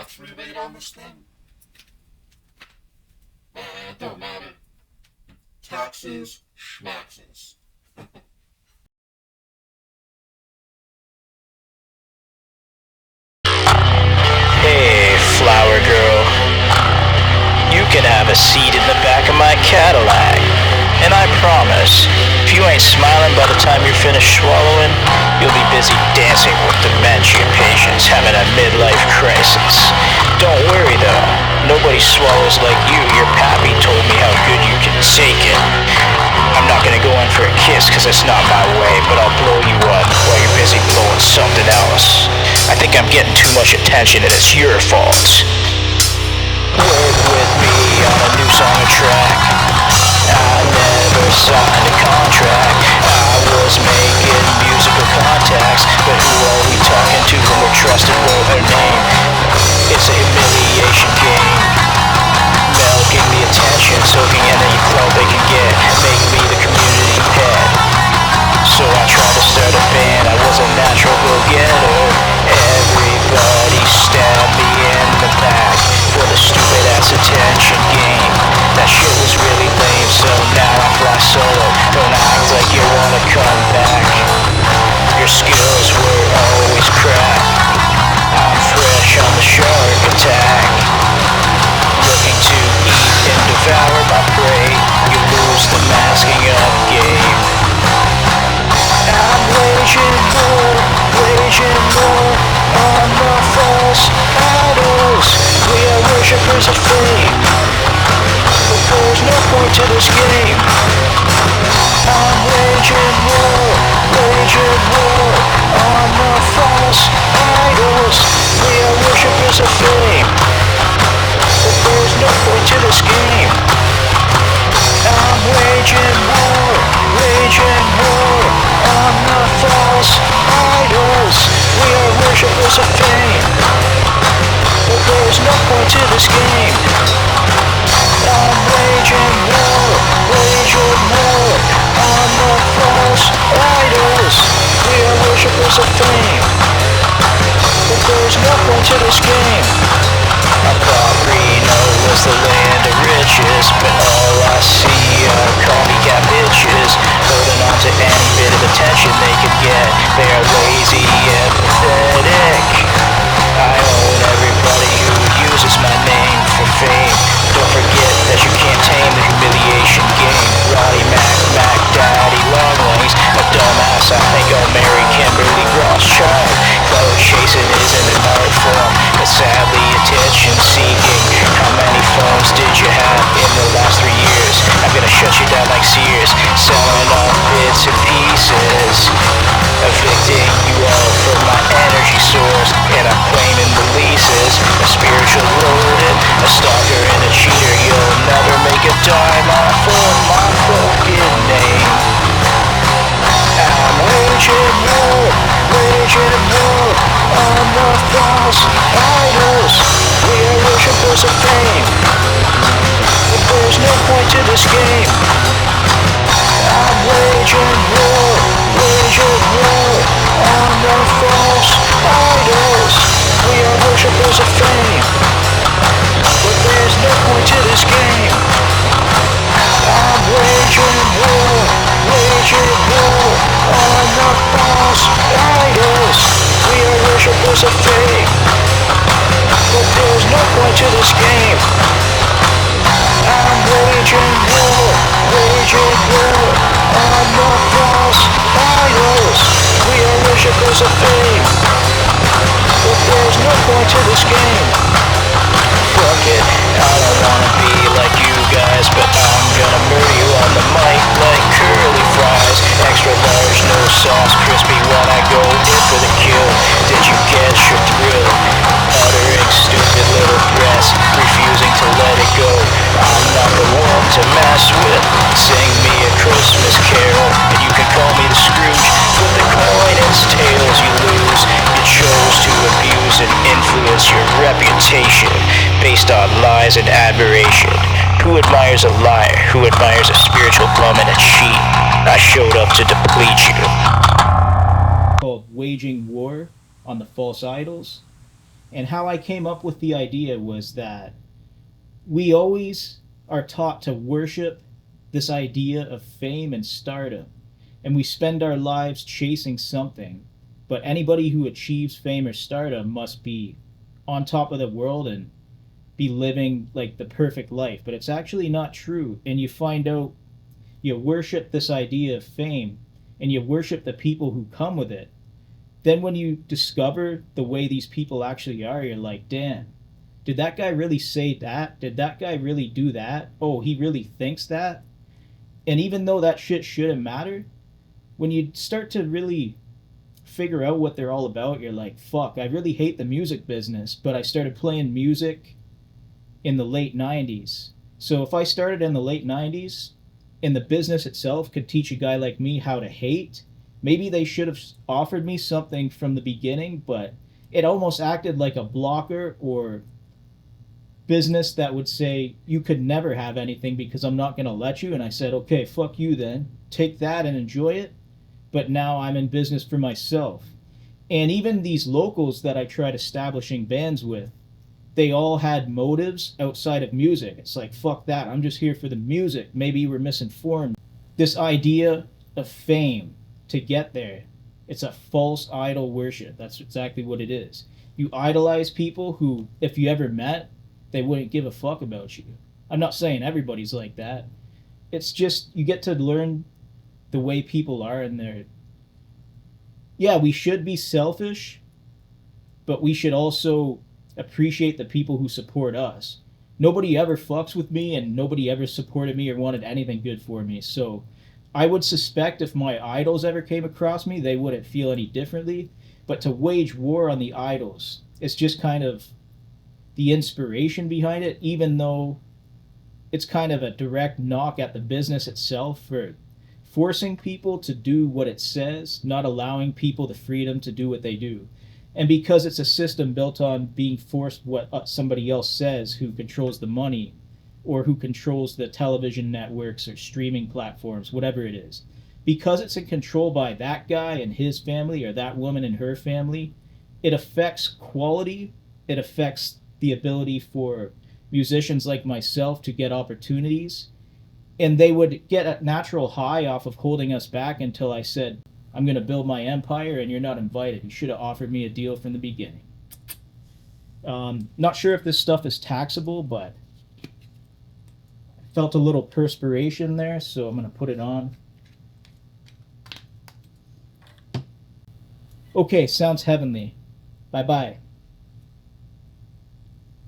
tax rebate on this thing? It don't matter. Taxes, schmaxes. Hey, flower girl. You can have a seat in the back of my Cadillac. And I promise, if you ain't smiling by the time you're finished swallowing, you'll be busy dancing with dementia patients having a midlife crisis. Don't worry though, nobody swallows like you. Your pappy told me how good you can take it. I'm not gonna go in for a kiss cause it's not my way, but I'll blow you one while you're busy blowing something else. I think I'm getting too much attention and it's your fault. Work with me on a new song or track. I never signed a contract. I was making musical contacts, but who are we talking to when we're trusted with their name? It's a humiliation game. Milking the attention, soaking any clout they can get. Make me the community pet. So I tried to start a band, I was a natural go-getter. Everybody stabbed me in the back for the stupid ass attention game. That shit was really lame, so now I fly solo. Don't act like you wanna come back. Your skills were always crap. I'm fresh on the shark attack. Looking to eat and devour my prey. You lose the masking up game. I'm waging war on the false idols. We are worshippers of fame, but there's no point to this game. I'm waging war on the false idols. We are worshippers of fame, but there's no point to this game. I'm waging war on the false idols. We are worshippers of fame, but there's no point to this game. I'm waging war on the false idols. We are worshippers of fame, but there's no point to this game. I thought Reno was the land of riches, but all I see are copycat bitches, holding on to any bit of attention they could get. They are lazy and pathetic. I own everybody who uses my name for fame. Don't forget that you can't tame the humiliation game. Roddy Mac, Daddy Longlegs, a dumbass. I think I'll marry Kimberly Rothschild. Cloud chasing isn't an art form, but sadly attention seeking. How many phones did you have in the last 3 years? I'm gonna shut you down like Sears, selling off bits and pieces, evicting you all from my energy source, and I'm claiming the leases. A spiritual rodent, a stalker and a cheater. You'll never make a dime off of my fucking name. I'm waging war on the false idols. We are worshippers of fame, but there's no point to this game. I'm waging war on the false idols. We are worshippers of fame, but there's no point to this game. I'm waging war on the false idols. We are worshippers of fame, but there's no point to this game. I'm waging war on the false idols. We are worshippers of fame, but there's no point to this game. Fuck it, I don't wanna be like you guys, but I'm gonna murder you on the mic like curly fries. Extra large, no sauce, crispy when I go in for the kill. Did you catch your thrill? Uttering stupid little breaths, refusing to let it go. I'm not the one to mess with. Sing me a Christmas carol, and you can call me the Scrooge. Flip the coin, it's tails you lose. You chose to abuse and influence your reputation based on lies and admiration. Who admires a liar? Who admires a spiritual bum and a cheat? I showed up to deplete you. Called Waging War on the False Idols. And how I came up with the idea was that we always are taught to worship this idea of fame and stardom, and we spend our lives chasing something. But anybody who achieves fame or stardom must be on top of the world and be living like the perfect life. But it's actually not true. And you find out you worship this idea of fame and you worship the people who come with it. Then when you discover the way these people actually are, you're like, damn, did that guy really say that? Did that guy really do that? Oh, he really thinks that? And even though that shit shouldn't matter, when you start to really figure out what they're all about, you're like, fuck, I really hate the music business, but I started playing music in the late 90s. So if I started in the late 90s and the business itself could teach a guy like me how to hate, maybe they should have offered me something from the beginning, but it almost acted like a blocker or business that would say you could never have anything because I'm not going to let you. And I said, okay, fuck you then. Take that and enjoy it. But now I'm in business for myself. And even these locals that I tried establishing bands with, they all had motives outside of music. It's like, fuck that. I'm just here for the music. Maybe you were misinformed. This idea of fame to get there, it's a false idol worship. That's exactly what it is. You idolize people who, if you ever met, they wouldn't give a fuck about you. I'm not saying everybody's like that. It's just you get to learn the way people are and they're, yeah, we should be selfish, but we should also appreciate the people who support us. Nobody ever fucks with me and nobody ever supported me or wanted anything good for me. So I would suspect if my idols ever came across me, they wouldn't feel any differently. But to wage war on the idols, it's just kind of the inspiration behind it, even though it's kind of a direct knock at the business itself for forcing people to do what it says, not allowing people the freedom to do what they do. And because it's a system built on being forced what somebody else says who controls the money or who controls the television networks or streaming platforms, whatever it is, because it's in control by that guy and his family or that woman and her family, it affects quality, it affects the ability for musicians like myself to get opportunities, and they would get a natural high off of holding us back until I said, I'm going to build my empire and you're not invited. You should have offered me a deal from the beginning. Not sure if this stuff is taxable, but I felt a little perspiration there, so I'm going to put it on. Okay, sounds heavenly. Bye-bye.